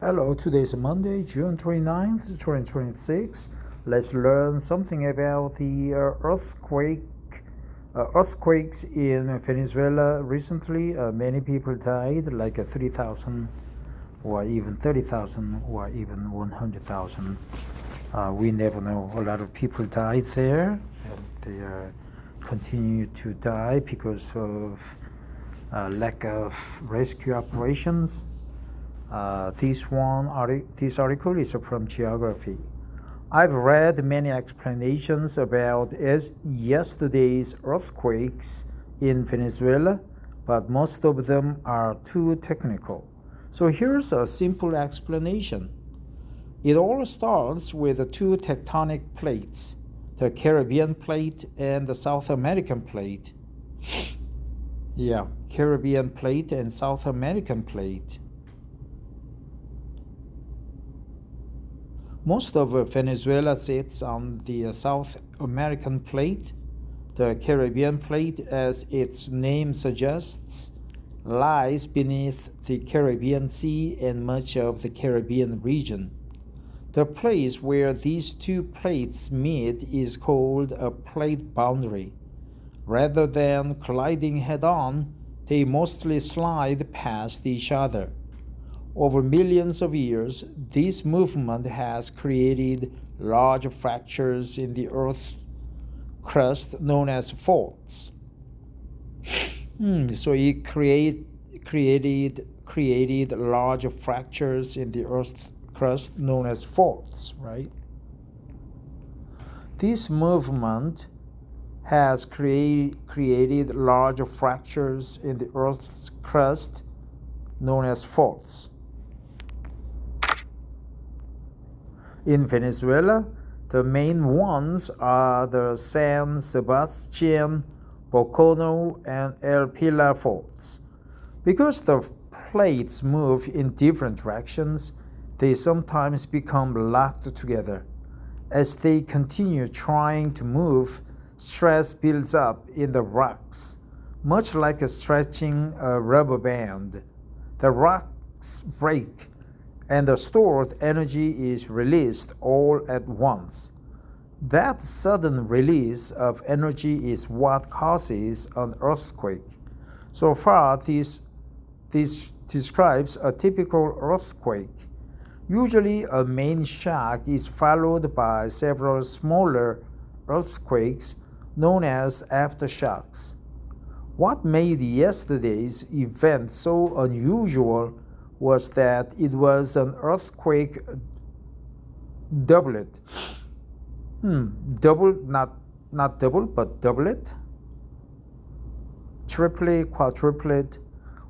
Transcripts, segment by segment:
Hello, today is Monday, June 29th, 2026. Let's learn something about the earthquakes in Venezuela recently. Many people died, like 3,000 or even 30,000 or even 100,000. We never know. A lot of people died there, and they continue to die because of lack of rescue operations. This article is from Geography. I've read many explanations about yesterday's earthquakes in Venezuela, but most of them are too technical. So here's a simple explanation. It all starts with two tectonic plates, the Caribbean plate and the South American plate. Caribbean plate and South American plate. Most of Venezuela sits on the South American plate. The Caribbean plate, as its name suggests, lies beneath the Caribbean Sea and much of the Caribbean region. The place where these two plates meet is called a plate boundary. Rather than colliding head-on, they mostly slide past each other. Over millions of years, this movement has created large fractures in the Earth's crust known as faults. So it created large fractures in the Earth's crust known as faults, right? This movement has created large fractures in the Earth's crust known as faults. In Venezuela, the main ones are the San Sebastian, Bocono, and El Pilar faults. Because the plates move in different directions, they sometimes become locked together. As they continue trying to move, stress builds up in the rocks, much like stretching a rubber band. The rocks break, and the stored energy is released all at once. That sudden release of energy is what causes an earthquake. So far, this describes a typical earthquake. Usually, a main shock is followed by several smaller earthquakes known as aftershocks. What made yesterday's event so unusual was that it was an earthquake doublet. Not double, but doublet. Triplet, quadruplet.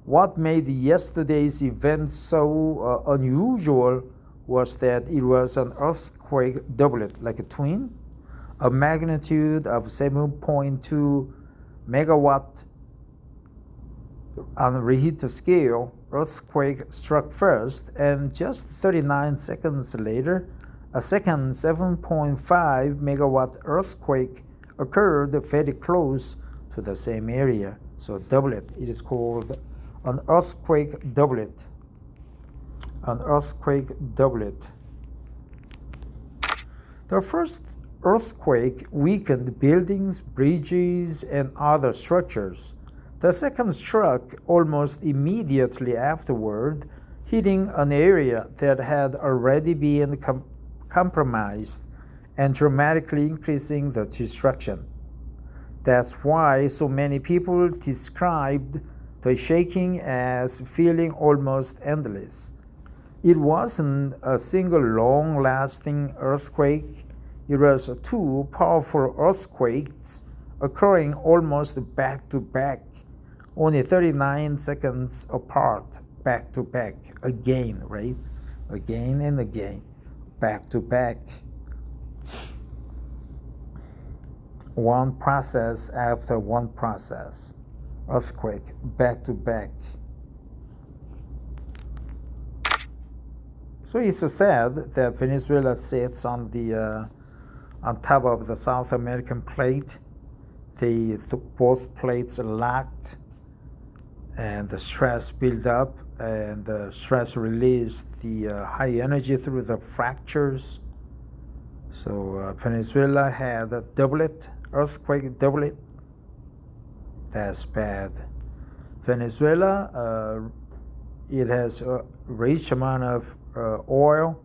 What made yesterday's event so unusual was that it was an earthquake doublet, like a twin. A magnitude of 7.2 megawatt on the Richter scale. Earthquake struck first, and just 39 seconds later, a second 7.5 megawatt earthquake occurred very close to the same area. So doublet, it is called an earthquake doublet. An earthquake doublet. The first earthquake weakened buildings, bridges, and other structures. The second struck almost immediately afterward, hitting an area that had already been compromised and dramatically increasing the destruction. That's why so many people described the shaking as feeling almost endless. It wasn't a single long-lasting earthquake. It was two powerful earthquakes occurring almost back to back, only 39 seconds apart, back to back, again, right? Again and again, back to back. One process after one process, earthquake, back to back. So it's said that Venezuela sits on top of the South American plate. Both plates locked, and the stress built up, and the stress release the high energy through the fractures. So Venezuela had a doublet, earthquake doublet. That's bad. Venezuela, it has a rich amount of oil,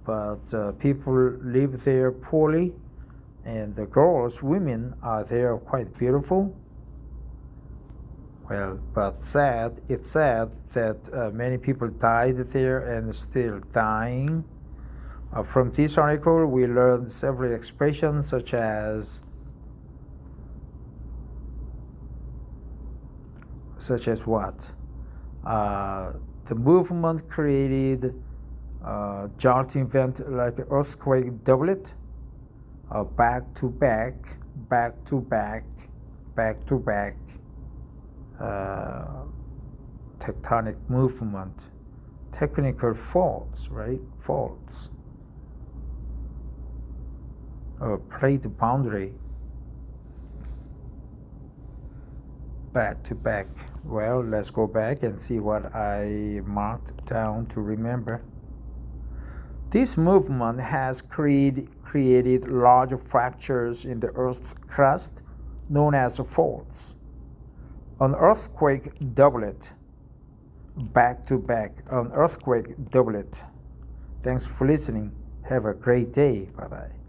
but people live there poorly, and the girls, women are there quite beautiful. Well, but it's sad that many people died there and still dying. From this article, we learned several expressions such as what? The movement created jolting event like earthquake doublet, back to back, back to back, back to back, tectonic movement, technical faults, right? Faults. Plate boundary, back to back. Well, let's go back and see what I marked down to remember. This movement has created large fractures in the Earth's crust, known as faults. An earthquake doublet, back to back, an earthquake doublet. Thanks for listening. Have a great day. Bye-bye.